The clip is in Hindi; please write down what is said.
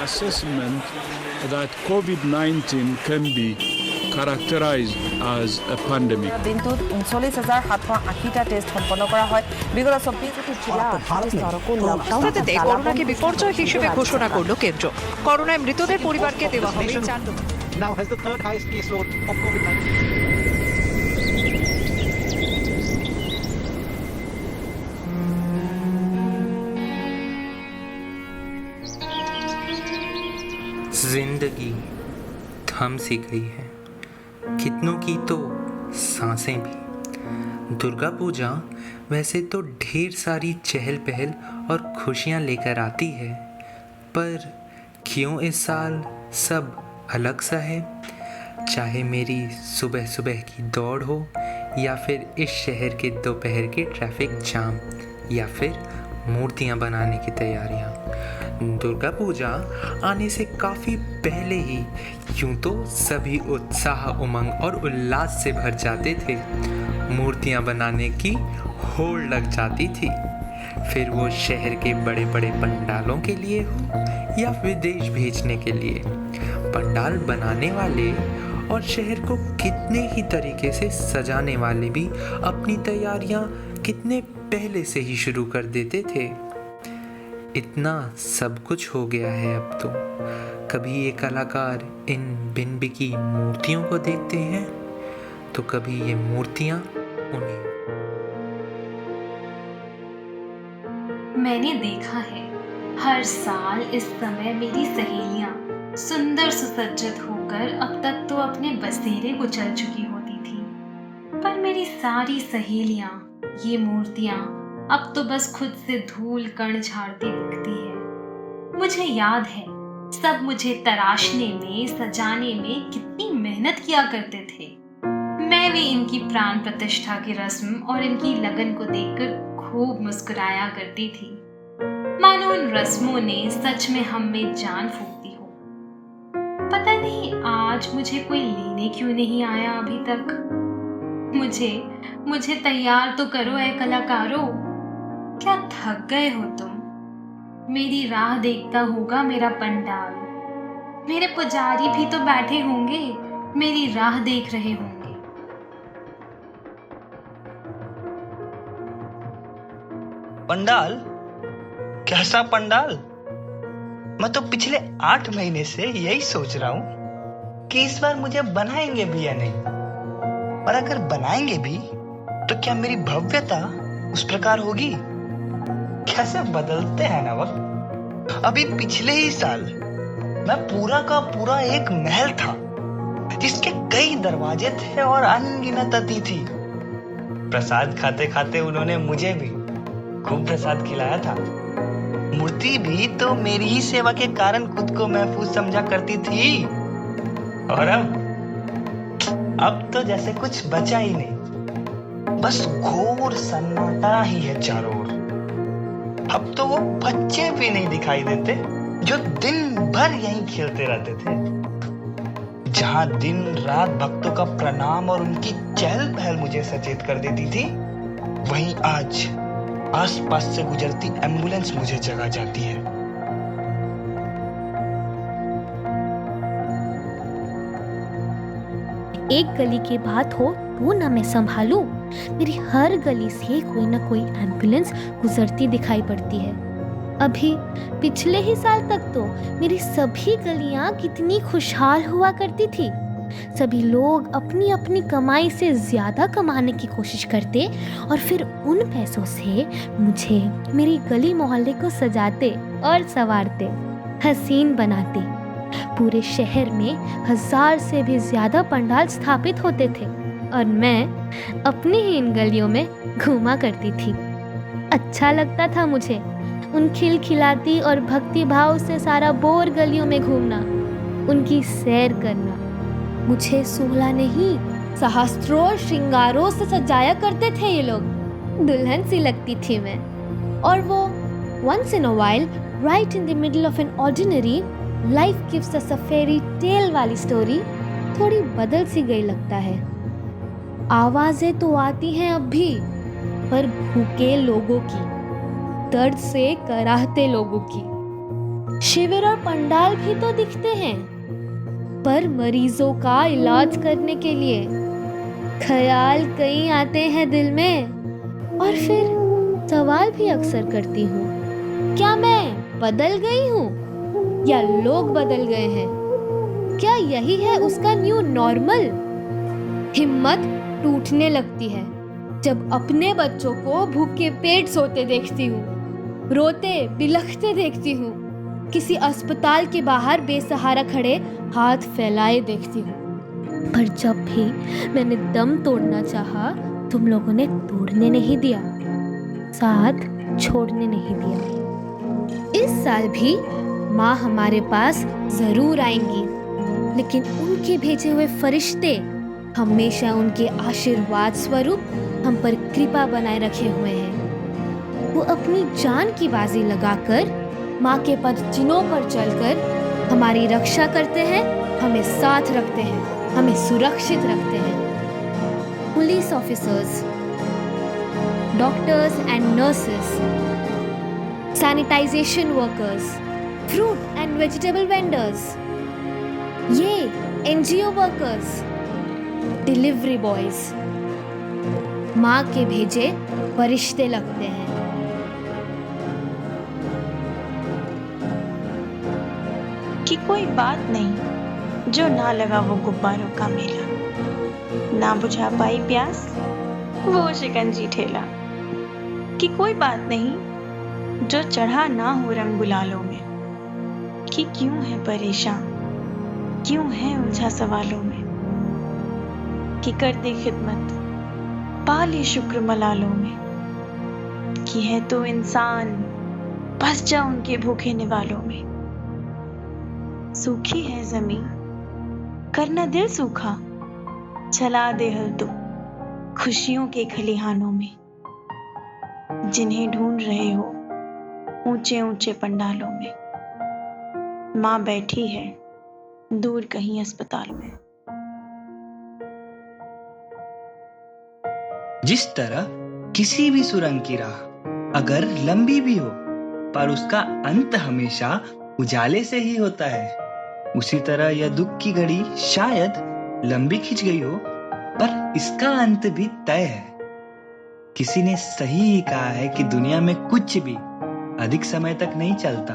assessment that COVID-19 can be characterized as a pandemic. দিনটোত 39,780টা টেষ্ট সম্পন্ন করা হয়। বিগত 24টি অবস্থাতে করোনাকে বিপর্যয় হিসেবে ঘোষণা করল কেন্দ্র। করোনায় মৃতদের পরিবারকে দেওয়া হবে 4 dose. Now has the third highest caseload of COVID-19. जिंदगी थम सी गई है, कितनों की तो सांसें भी। दुर्गा पूजा वैसे तो ढेर सारी चहल पहल और खुशियाँ लेकर आती है, पर क्यों इस साल सब अलग सा है। चाहे मेरी सुबह सुबह की दौड़ हो, या फिर इस शहर के दोपहर के ट्रैफिक जाम, या फिर मूर्तियाँ बनाने की तैयारियाँ। दुर्गा पूजा आने से काफ़ी पहले ही यूँ तो सभी उत्साह, उमंग और उल्लास से भर जाते थे। मूर्तियाँ बनाने की होड़ लग जाती थी, फिर वो शहर के बड़े बड़े पंडालों के लिए हो या विदेश भेजने के लिए। पंडाल बनाने वाले और शहर को कितने ही तरीके से सजाने वाले भी अपनी तैयारियां कितने पहले से ही शुरू कर देते थे। इतना सब कुछ हो गया है अब तो। कभी ये कलाकार इन बिन बिकी मूर्तियों को देखते हैं, तो कभी ये मूर्तियां उन्हें। मैंने देखा है हर साल इस समय मेरी सहेलियां सुंदर सुसज्जित होकर अब तक तो अपने बसेरे को चल चुकी होती थी, पर मेरी सारी सहेलियां, ये मूर्तियां अब तो बस खुद से धूल कण झाड़ती दिखती है। मुझे याद है सब मुझे तराशने में, सजाने में कितनी मेहनत किया करते थे। मैं भी इनकी प्राण प्रतिष्ठा की रस्म और इनकी लगन को देखकर खूब मुस्कुराया करती थी, मानो उन रस्मों ने सच में हम में जान फूंक दी हो। पता नहीं आज मुझे कोई लेने क्यों नहीं आया अभी तक। मुझे तैयार तो करो ऐ कलाकारों। क्या थक गए हो तुम? मेरी राह देखता होगा मेरा पंडाल, मेरे पुजारी भी तो बैठे होंगे, मेरी राह देख रहे होंगे। पंडाल? कैसा पंडाल? मैं तो पिछले 8 महीने से यही सोच रहा हूं कि इस बार मुझे बनाएंगे भी या नहीं, और अगर बनाएंगे भी तो क्या मेरी भव्यता उस प्रकार होगी? कैसे बदलते हैं ना वक्त। अभी पिछले ही साल मैं पूरा का पूरा एक महल था, जिसके कई दरवाजे थे और अनगिनत अतिथि। प्रसाद खाते खाते उन्होंने मुझे भी खूब प्रसाद खिलाया था। मूर्ति भी तो मेरी ही सेवा के कारण खुद को महफूज समझा करती थी, और अब तो जैसे कुछ बचा ही नहीं, बस घोर सन्नाटा ही है चारों ओर। अब तो वो बच्चे भी नहीं दिखाई देते जो दिन भर यहीं खेलते रहते थे। जहां दिन रात भक्तों का प्रणाम और उनकी चहल पहल मुझे सचेत कर देती थी, वहीं आज आसपास से गुजरती एम्बुलेंस मुझे जगा जाती है। एक गली की बात हो तो ना मैं संभालूं, मेरी हर गली से कोई ना कोई एम्बुलेंस गुजरती दिखाई पड़ती है। अभी पिछले ही साल तक तो मेरी सभी गलियां कितनी खुशहाल हुआ करती थी। सभी लोग अपनी अपनी कमाई से ज़्यादा कमाने की कोशिश करते और फिर उन पैसों से मुझे, मेरी गली मोहल्ले को सजाते और संवारते, हसीन बनाते। पूरे शहर में 1000 से भी ज़्यादा पंडाल स्थापित होते थे और मैं अपनी ही इन गलियों में घूमा करती थी। अच्छा लगता था मुझे उन खिलखिलाती और भक्ति भाव से सारा बोर गलियों में घूमना, उनकी सैर करना। मुझे 16 नहीं, सहस्त्रों श्रृंगारों से सजाया करते थे ये लोग। दुल्हन सी लगती थी मैं। और वो once in a while, right in the middle of an ordinary, life gives us a fairy tale वाली स्टोरी थोड़ी बदल सी गई लगता है। आवाजें तो आती हैं अब भी, पर भूखे लोगों की, दर्द से कराहते लोगों की। शिविर और पंडाल भी तो दिखते हैं, पर मरीजों का इलाज करने के लिए ख्याल कई आते हैं दिल में। और फिर सवाल भी अक्सर करती हूँ, क्या मैं बदल गई हूँ या लोग बदल गए हैं? क्या यही है उसका न्यू नॉर्मल? हिम्मत टूटने लगती है जब अपने बच्चों को भूखे पेट सोते देखती हूँ, रोते बिलखते देखती हूँ, किसी अस्पताल के बाहर बेसहारा खड़े हाथ फैलाए देखती हूँ। पर जब भी मैंने दम तोड़ना चाहा, तुम लोगों ने तोड़ने नहीं दिया, साथ छोड़ने नहीं दिया। इस साल भी माँ हमारे पास जरूर आएंगी, लेकिन उनके भेजे हुए फरिश्ते हमेशा उनके आशीर्वाद स्वरूप हम पर कृपा बनाए रखे हुए हैं। वो अपनी जान की बाजी लगाकर माँ के पद चिन्हों पर चलकर हमारी रक्षा करते हैं, हमें साथ रखते हैं, हमें सुरक्षित रखते हैं। Police officers, doctors and nurses, sanitisation workers, fruit and vegetable vendors, ये एनजीओ वर्कर्स, डिलीवरी बॉयज माँ के भेजे फरिश्ते लगते हैं। कि कोई बात नहीं जो ना लगा वो गुब्बारों का मेला, ना बुझा पाई प्यास वो शिकंजी ठेला। कि कोई बात नहीं जो चढ़ा ना हो रंग गुलालों में, कि क्यों है परेशान, क्यों है उलझा सवालों में, कि कर दे खिदमत पाले शुक्र मलालों में, कि है तो इंसान बस जा उनके भूखे निवालों में। सूखी है जमीन करना दिल सूखा, चला दे हल तो खुशियों के खलिहानों में, जिन्हें ढूंढ रहे हो ऊंचे ऊंचे पंडालों में। माँ बैठी है दूर कहीं अस्पताल में। जिस तरह किसी भी सुरंग की राह अगर लंबी भी हो, पर उसका अंत हमेशा उजाले से ही होता है, उसी तरह यह दुख की घड़ी शायद लंबी खिंच गई हो, पर इसका अंत भी तय है। किसी ने सही कहा है कि दुनिया में कुछ भी अधिक समय तक नहीं चलता,